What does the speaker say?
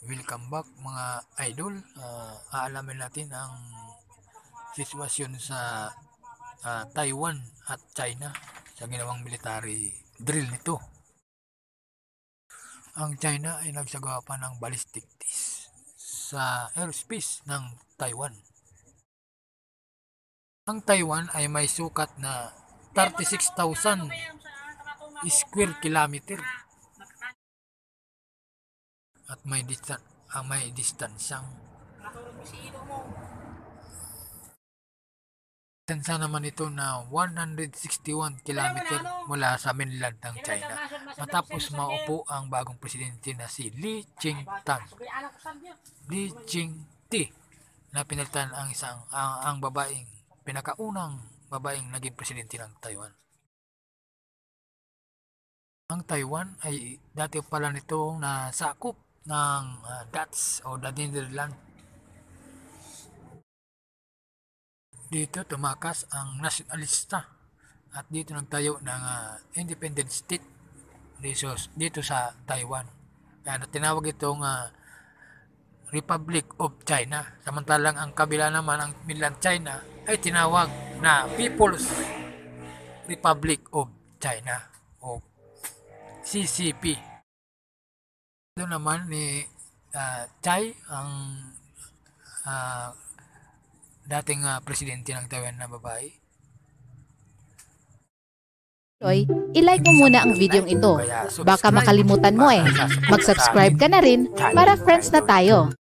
Welcome back mga idol. Aalamin natin ang sitwasyon sa Taiwan at China sa ginawang military drill nito. Ang China ay nagsagawa pa ng ballistic test sa airspace ng Taiwan. Ang Taiwan ay may sukat na 36,000 square kilometer at may distansyang naman ito na 161 km mula sa mainland ng China matapos maupo ang bagong presidente na si Li Ching-te na pinalitan ang pinakaunang babaeng naging presidente ng Taiwan. Ang Taiwan ay dati pala nito na sakop ng Dutch o the Netherlands. Dito tumakas ang nasyonalista at dito nagtayo ng independent state dito sa Taiwan. Kaya tinawag itong Republic of China. Samantalang ang kabila naman, ang mainland China, ay tinawag na People's Republic of China o CCP. Ito naman ni Tsai, ang dating presidente ng Taiwan na babae. I-like mo muna ang video ito. Baka makalimutan mo eh. Mag-subscribe ka na rin para friends na tayo.